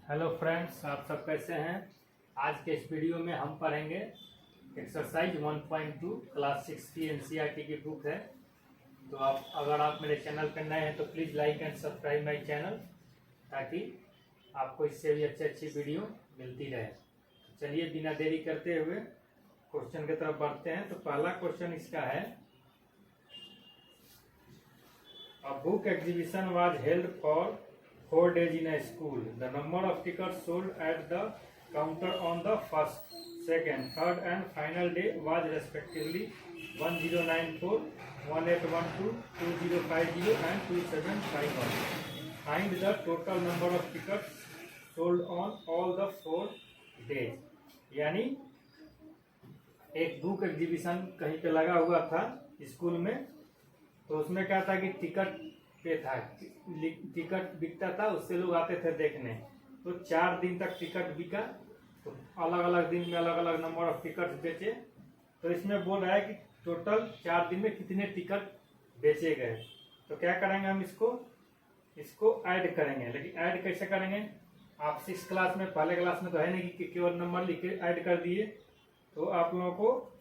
Hello friends, आप सब कैसे हैं। आज के इस वीडियो में हम पढ़ेंगे एक्सरसाइज 1.2 क्लास 6 की एनसीईआरटी की बुक है। तो अगर आप मेरे चैनल पर नए हैं तो please like and subscribe my channel, ताकि आपको इससे भी अच्छी वीडियो मिलती रहे। चलिए बिना देरी करते हुए क्वेश्चन की तरफ बढ़ते हैं। तो पहला क्वेश्चन इसका है, a book exhibition was held for 4 days in a school. The number of tickets sold at the counter on the first, second, third and final day was respectively 1094, 1812, 2050 and 2751. Find the total number of tickets sold on all the 4 days. यानी एक book exhibition कहीं पे लगा हुआ था school में, तो उसमें क्या था कि टिकट पे था, टिकट बिकता था, उससे लोग आते थे देखने। तो 4 दिन तक टिकट बिका, तो अलग अलग दिन में अलग अलग नंबर ऑफ टिकट बेचे। तो इसमें बोल रहा है कि टोटल 4 दिन में कितने टिकट बेचे गए। तो क्या करेंगे हम, इसको ऐड करेंगे। लेकिन ऐड कैसे करेंगे, आप 6 क्लास में, पहले क्लास में तो है नहीं कि केवल नंबर लिख के ऐड कर दिए। तो आप लोगों को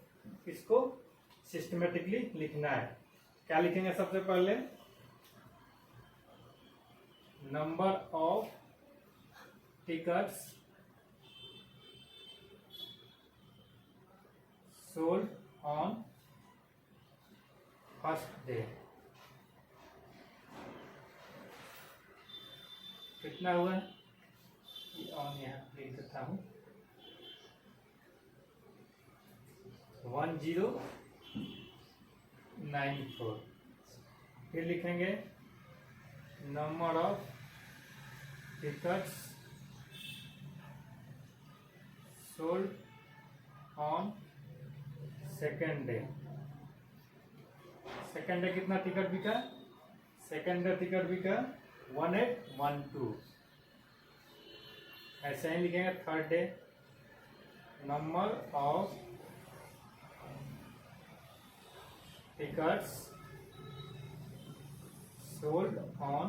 इसको सिस्टमेटिकली लिखना है। क्या लिखेंगे, सबसे पहले number of tickets sold on first day. कितना हुआ, ऑन यहाँ लिख देता हूँ, 1094। फिर लिखेंगे number of tickets sold on second day. Second day कितना टिकट बिका, सेकेंड डे टिकट बिका 1812। ऐसे ही लिखेंगे third day, number of tickets sold on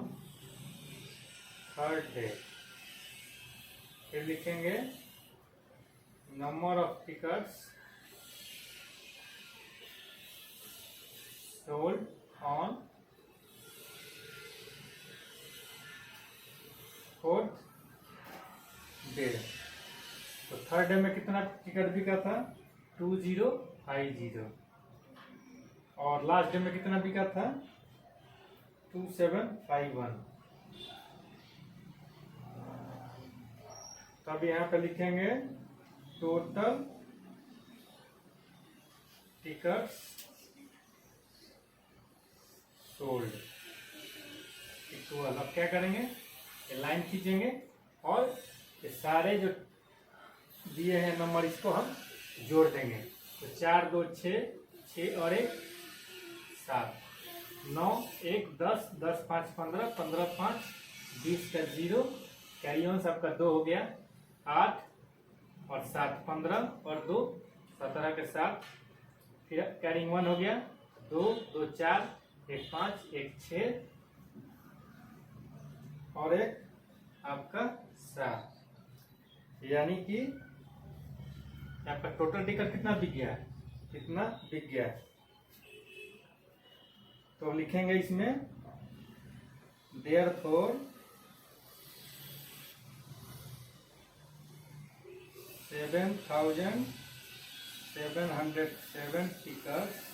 third day. फिर लिखेंगे number of tickets sold on fourth day. तो थर्ड डे में कितना टिकट बिका था, 2050। और लास्ट डे में कितना बिका था, 2751। तब यहाँ पे लिखेंगे टोटल टिकट्स सोल्ड इक्वल। अब क्या करेंगे, ये लाइन खींचेंगे और ये सारे जो दिए हैं नंबर, इसको हम जोड़ देंगे। तो 4 2 6, 6 और 1 7, 9 1 10, 10 5 15, 15 5 20 का 0, कैरी ऑन सबका 2 हो गया, 8 और 7 15 और 2 17 के 7। फिर कैरिंग 1 हो गया, 2 2 4, 1 5 1 6 और 1 आपका 7। यानी कि आपका टोटल टिकट कितना बिक गया है, कितना बिक गया है। तो लिखेंगे इसमें therefore 7,707 tickets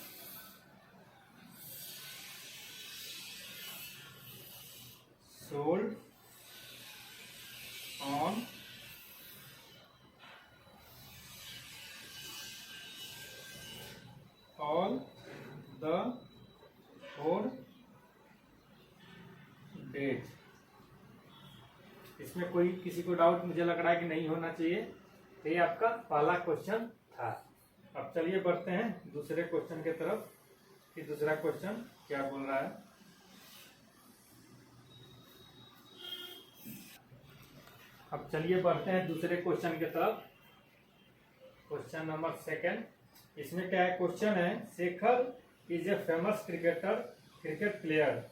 sold on all the 4 days। इसमें कोई किसी को डाउट मुझे लग रहा है कि नहीं होना चाहिए। तो ये आपका पहला क्वेश्चन था। अब चलिए बढ़ते हैं दूसरे क्वेश्चन की तरफ कि दूसरा क्वेश्चन क्या बोल रहा है। अब चलिए बढ़ते हैं दूसरे क्वेश्चन की तरफ। Question number 2। इसमें क्या है, क्वेश्चन है, Shekhar is a famous cricket player.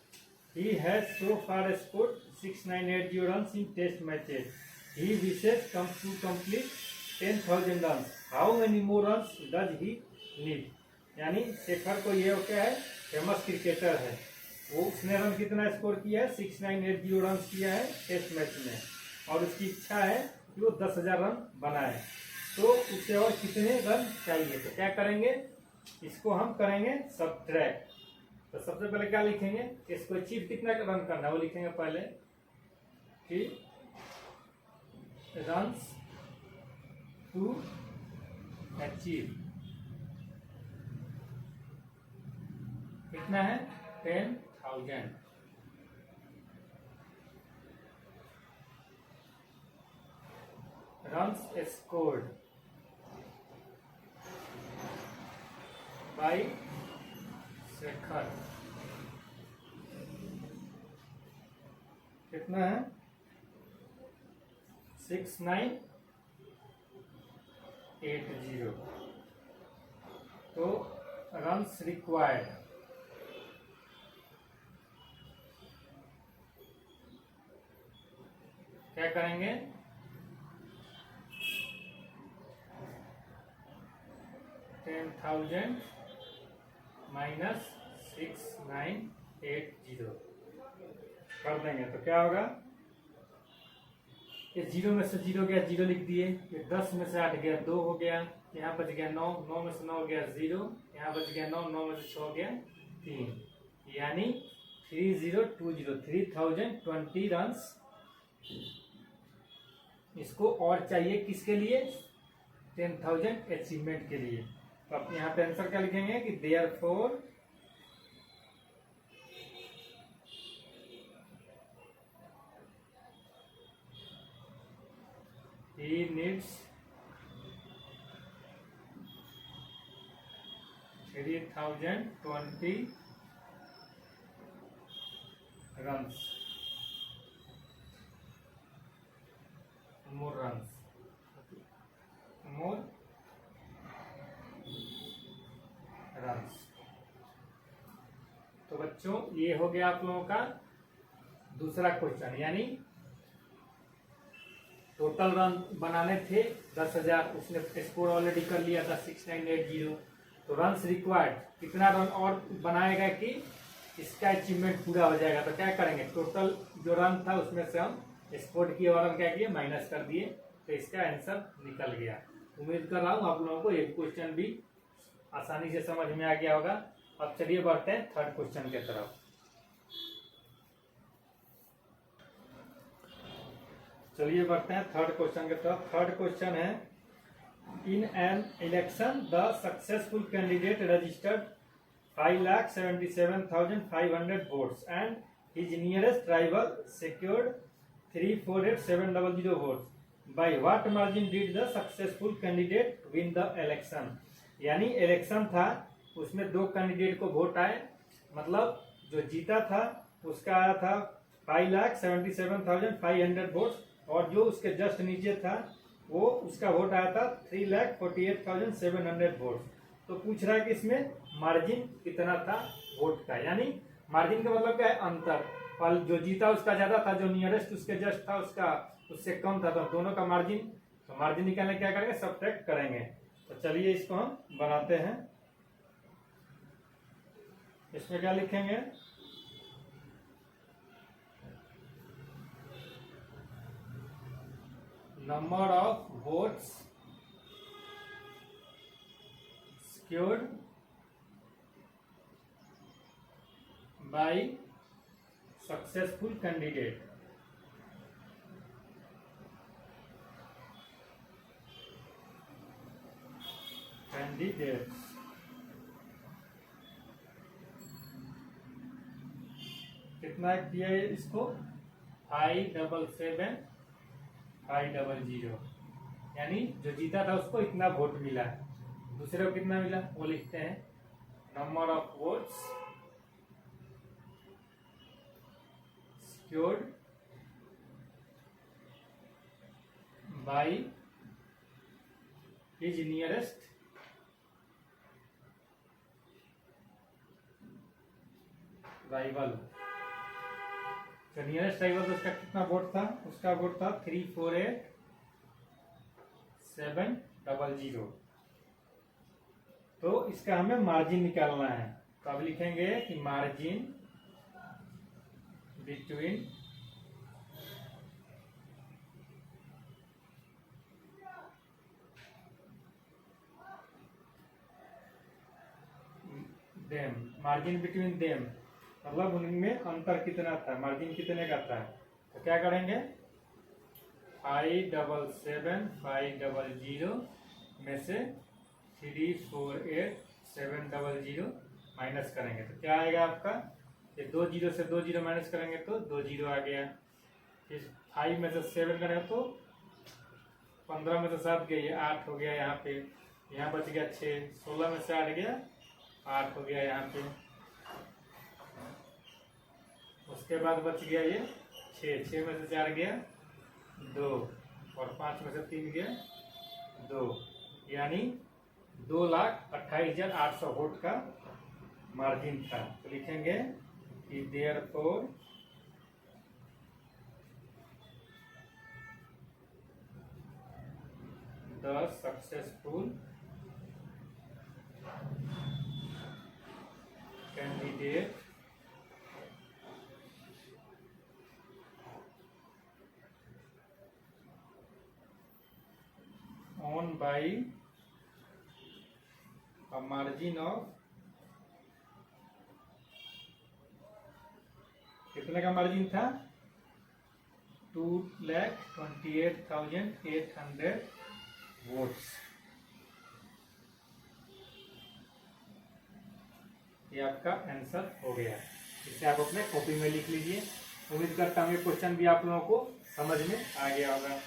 He has so far scored 6980 runs in test matches. he wishes comes to complete 10,000 runs. How many more runs does he need? यानी शेखर को ये क्या है, फेमस क्रिकेटर है, वो उसने रन कितना स्कोर किया है, 6980 रन किया है टेस्ट मैच में, और उसकी इच्छा है कि वो 10,000 रन बनाए, तो उसे और कितने रन चाहिए। तो क्या करेंगे, इसको हम करेंगे सब्ट्रैक्ट। तो सबसे पहले क्या लिखेंगे, इसको अचीव कितना रन करना है वो लिखेंगे पहले कि रन्स टू अचीव कितना है 10,000। रन्स स्कोर्ड बाय शेखर कितना है 6980। तो रन्स रिक्वायर्ड क्या करेंगे, -10,000 -6980 कर देंगे। तो क्या होगा, ये 0 में से 0 गया, 0 लिख दिए, ये 10 में से 8 गया, 2 हो गया, यहाँ बच गया 9, 9 में से 9 गया 0, यहाँ बच गया 9, 9 में से 6 गया 3, यानी 3020 3020 रन्स इसको और चाहिए, किसके लिए, 10,000 अचीवमेंट के लिए। तो अब यहाँ पे आंसर क्या लिखेंगे कि therefore he needs 3020 runs, more runs, more runs। तो बच्चों ये हो गया आप लोगों का दूसरा क्वेश्चन, यानी टोटल रन बनाने थे 10,000, उसने स्कोर ऑलरेडी कर लिया था 6980। तो रन्स रिक्वायर्ड कितना रन और बनाएगा कि इसका अचीवमेंट पूरा हो जाएगा। तो क्या करेंगे, टोटल जो रन था उसमें से हम स्कोर किए और हम क्या किए, माइनस कर दिए, तो इसका आंसर निकल गया। उम्मीद कर रहा हूँ आप लोगों को ये क्वेश्चन भी आसानी से समझ में आ गया होगा। अब चलिए बढ़ते हैं थर्ड क्वेश्चन की तरफ। चलिए बढ़ते हैं थर्ड क्वेश्चन की तरफ। थर्ड क्वेश्चन है, in an election the successful candidate registered 5,77,500 votes and his nearest rival secured 348,700 votes. By what margin did the successful candidate win the election? यानी इलेक्शन था, उसमें दो कैंडिडेट को वोट आए, मतलब जो जीता था उसका आया था 5,77,500 वोट्स, और जो उसके जस्ट नीचे था वो उसका वोट आया था 3,48,700 वोट्स। तो पूछ रहा है कि इसमें मार्जिन कितना था वोट का, यानी मार्जिन का मतलब क्या है, अंतर। और जो जीता उसका ज्यादा था, जो नियरेस्ट उसके जस्ट था उसका उससे कम था, तो दोनों का मार्जिन, तो मार्जिन निकालने क्या करेंगे, सब्ट्रैक्ट करेंगे। तो चलिए इसको हम बनाते हैं। इसमें क्या लिखेंगे, number of votes secured by successful candidates कितना किया है इसको, 5,77,500, यानी जो जीता था उसको इतना वोट मिला, दूसरे को कितना मिला वो लिखते हैं, number of votes secured by his nearest rival तो नियरेस्ट राइवल तो उसका कितना वोट था, उसका वोट था 348700। तो इसका हमें मार्जिन निकालना है। तो अब लिखेंगे कि margin between them, margin between them मतलब उनमें अंतर कितना था, मार्जिन कितने का था। तो क्या करेंगे, 577500 में से 348700 माइनस करेंगे तो क्या आएगा आपका, ये 2 जीरो से 2 जीरो माइनस करेंगे तो 2 जीरो आ गया। फिर 5 में से 7 करेंगे तो 15 में से 7 गया, ये 8 हो गया। यहाँ पे यहाँ बच गया 6, 16 में से 8 गया, 8 हो गया यहाँ पे। उसके बाद बच गया ये 6, 6 में से 4 गया 2 और 5 में से 3 गया 2, यानी 2,28,800 वोट का मार्जिन था। तो लिखेंगे कि therefore the successful candidate won by a margin of कितने का मार्जिन था, 2,28,800 वोट्स। ये आपका आंसर हो गया। इसे आप अपने कॉपी में लिख लीजिए। उम्मीद करता हूँ ये क्वेश्चन भी आप लोगों को समझ में आ गया होगा।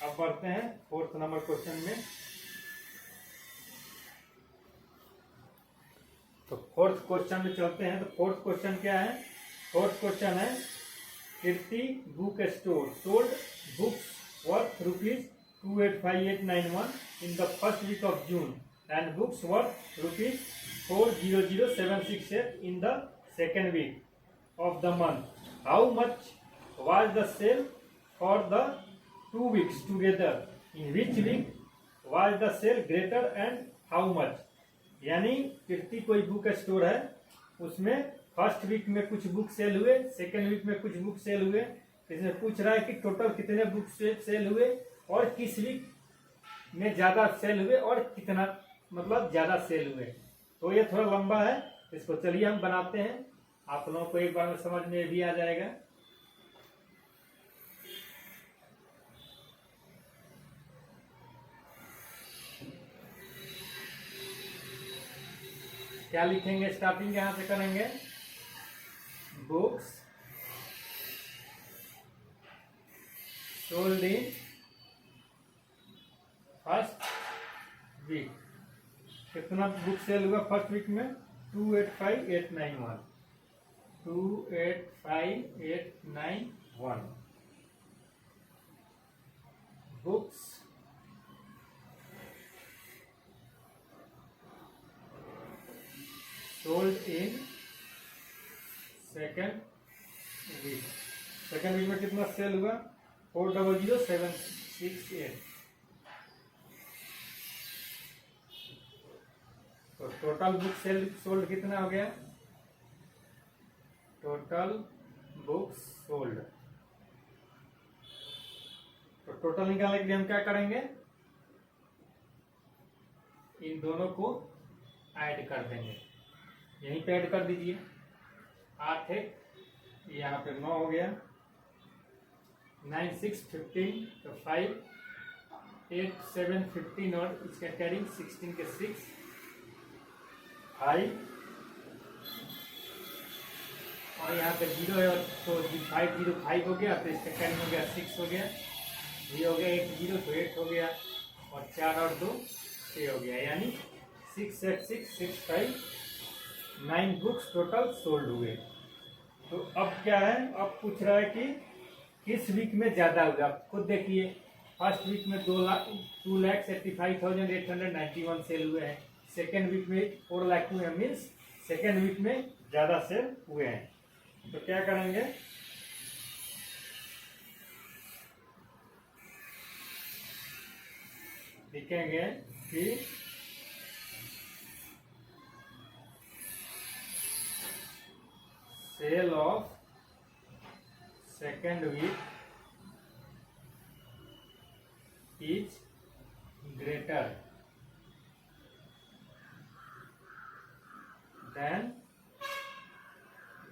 अब बढ़ते हैं 4th नंबर क्वेश्चन में। तो 4th क्वेश्चन में चलते हैं। तो 4th क्वेश्चन क्या है, 4th क्वेश्चन है Kirti book store sold books worth ₹285,891 in the first week of June and books worth ₹400,768 in the second week of the month. How much was the sale for the 2 weeks together? In which week was the sale greater and how much? यानी कीर्ति कोई book store है, उसमें first week में कुछ book cell हुए, second week में कुछ book cell हुए। इसमें पूछ रहा है कि टोटल कितने बुक सेल हुए और किस वीक में ज्यादा सेल हुए और कितना मतलब ज्यादा सेल हुए। तो ये थोड़ा लंबा है, इसको चलिए हम बनाते हैं, आप लोगों को एक बार में समझ में भी आ जाएगा। क्या लिखेंगे, स्टार्टिंग यहां से करेंगे, books sold in first week. कितना बुक सेल हुआ फर्स्ट वीक में, 285,891 285,891 books sold in second week. Second week में कितना सेल हुआ, 400,768। तो टोटल बुक सेल सोल्ड कितना हो गया, टोटल बुक्स सोल्ड। तो टोटल निकालने के लिए हम क्या करेंगे, इन दोनों को ऐड कर देंगे। यहीं पे ऐड कर दीजिए, 8 है, यहाँ पे 9 हो गया, 9 6 15 तो 5 8 7 15 और इसका कैरिंग 16 के 6 5 और यहाँ पे 0 है तो 505 हो गया, तो इसका कैरिंग हो गया 6 हो गया, ये हो गया 8 0 तो 8 हो गया और 4 और 2 6 हो गया, यानी 6 8 6 6 5 9 बुक्स टोटल सोल्ड हुए। तो अब क्या है, अब पूछ रहा है कि किस वीक में ज्यादा हुआ। आप खुद देखिए, फर्स्ट वीक में 2,85,891 सेल हुए हैं, सेकेंड वीक में 4 लाख हुए हैं, मीन्स सेकेंड वीक में ज्यादा सेल हुए हैं। तो क्या करेंगे, लिखेंगे कि sale of second week is greater than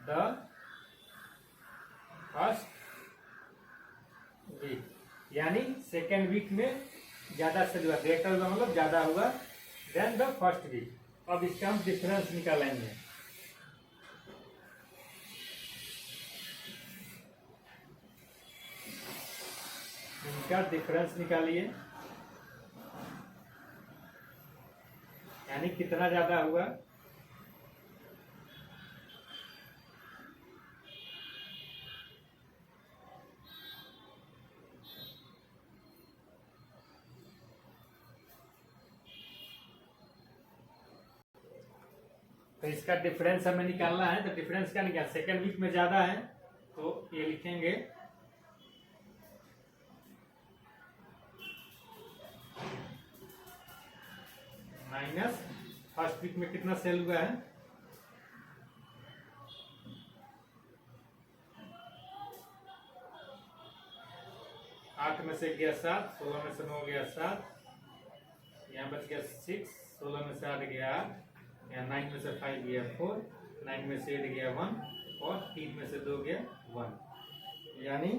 the first week, यानी सेकेंड वीक में ज्यादा से हुआ, ग्रेटर हुआ मतलब ज्यादा हुआ देन द फर्स्ट वीक। अब इसका हम डिफरेंस निकालेंगे। इनका डिफरेंस निकालिए, यानी कितना ज्यादा हुआ। तो इसका डिफरेंस हमें निकालना है। तो डिफरेंस क्या निकाल, सेकेंड वीक में ज्यादा है तो ये लिखेंगे माइनस फर्स्ट वीक में कितना सेल हुआ है, आठ में से गया 7, 16 में से 9 गया 7, यहाँ बच गया 6, 16 में से 8 गया 8, यहाँ 9 में से 5 गया 4, 9 में से 8 गया 1 और 3 में से 2 गया 1, यानी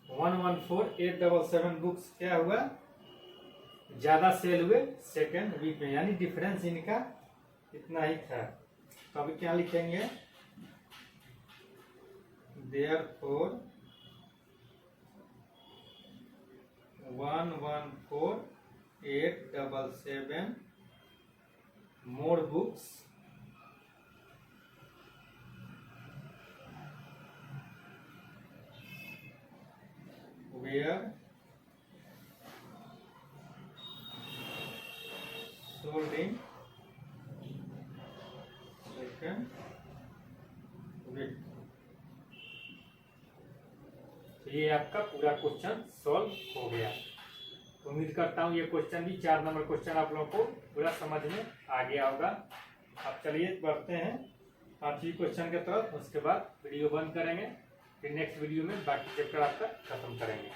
114,877 बुक्स क्या हुआ, ज्यादा सेल हुए सेकेंड वीक में, यानी डिफरेंस इनका इतना ही था। तो अभी क्या लिखेंगे, therefore 114,877 more books were sold in second week। तो ये आपका पूरा क्वेश्चन सॉल्व हो गया। तो उम्मीद करता हूँ ये क्वेश्चन भी 4 नंबर क्वेश्चन आप लोगों को पूरा समझ में आ गया होगा। अब चलिए बढ़ते हैं 5वीं क्वेश्चन की तरफ, उसके बाद वीडियो बंद करेंगे, फिर नेक्स्ट वीडियो में बाकी चैप्टर आपका खत्म करेंगे।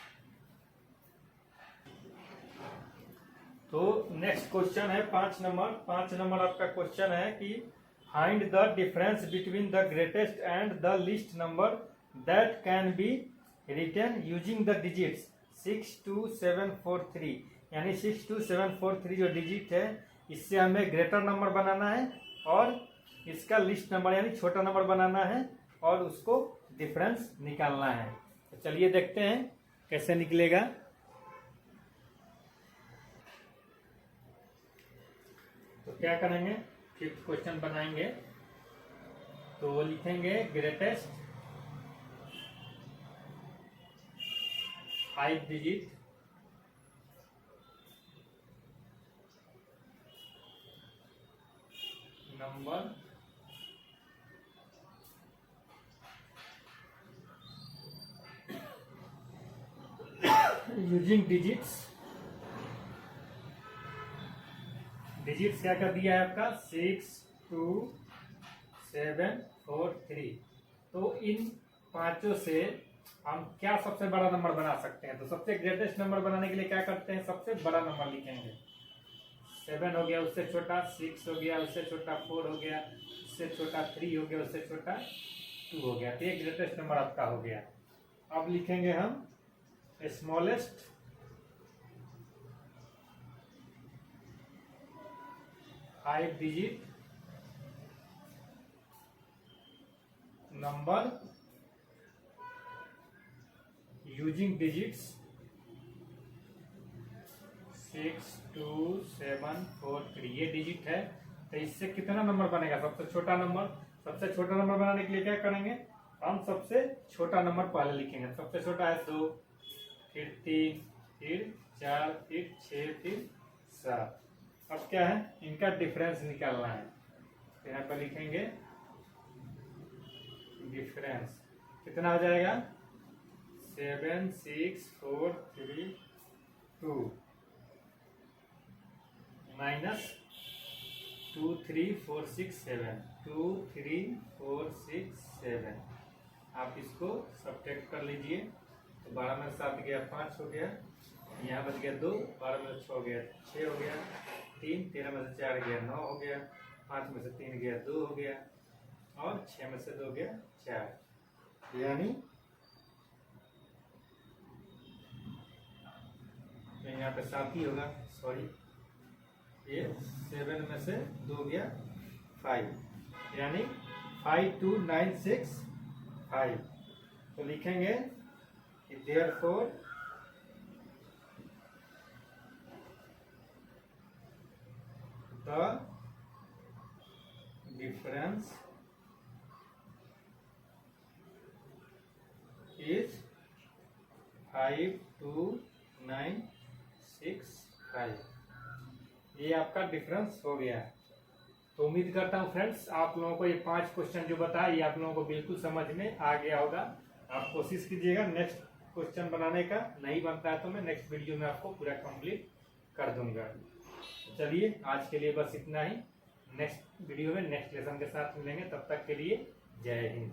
तो नेक्स्ट क्वेश्चन है 5 नंबर। 5 नंबर आपका क्वेश्चन है कि find the difference between the greatest and the least number that can be written using the digits 62743, यानी 62743 जो डिजिट है इससे हमें ग्रेटर नंबर बनाना है और इसका लिस्ट नंबर यानी छोटा नंबर बनाना है और उसको डिफरेंस निकालना है। तो चलिए देखते हैं कैसे निकलेगा। तो क्या करेंगे, 5th क्वेश्चन बनाएंगे। तो लिखेंगे greatest 5 digit number using digits. Digits क्या कर दिया है आपका 62743। तो इन पांचों से हम क्या सबसे बड़ा नंबर बना सकते हैं। तो सबसे ग्रेटेस्ट नंबर बनाने के लिए क्या करते हैं, सबसे बड़ा नंबर लिखेंगे। 7 हो गया, उससे छोटा 6 हो गया, उससे छोटा 4 हो गया, उससे छोटा 3 हो गया, उससे छोटा 2 हो गया। तो ये ग्रेटेस्ट नंबर आपका हो गया। अब लिखेंगे हम smallest five digit number using digits 62743। ये डिजिट है, तो इससे कितना नंबर बनेगा, सबसे छोटा नंबर। सबसे छोटा नंबर बनाने के लिए क्या करेंगे, हम सबसे छोटा नंबर पहले लिखेंगे। सबसे छोटा है 2, फिर 3, फिर 4, फिर 6, फिर 7। अब क्या है, इनका डिफरेंस निकालना है। तो यहाँ पर लिखेंगे डिफरेंस कितना हो जाएगा 7 6 4 3 2 माइनस 2 3 4 6 7 2 3 4 6 7। आप इसको सब्ट्रैक्ट कर लीजिए। तो 12 में 7 गया 5 हो गया, यहाँ बच गया 2, 12 में से 6 गया 6 हो गया, 3 13 में से 4 गया 9 हो गया, 5 में से 3 गया 2 हो गया, और 6 में से 2 गया 4, यानी यहाँ पे 7 ही होगा, सॉरी ये 7 में से 2 गया 5, यानी 5 2 9 6 5। तो लिखेंगे कि therefore the difference is 5 2 9 6 5। ये आपका डिफरेंस हो गया। तो उम्मीद करता हूँ फ्रेंड्स आप लोगों को ये 5 क्वेश्चन जो बताया ये आप लोगों को बिल्कुल समझ में आ गया होगा। आप कोशिश कीजिएगा नेक्स्ट क्वेश्चन बनाने का, नहीं बनता है तो मैं नेक्स्ट वीडियो में आपको पूरा कंप्लीट कर दूंगा। चलिए आज के लिए बस इतना ही, नेक्स्ट वीडियो में नेक्स्ट लेसन के साथ मिलेंगे, तब तक के लिए जय हिंद।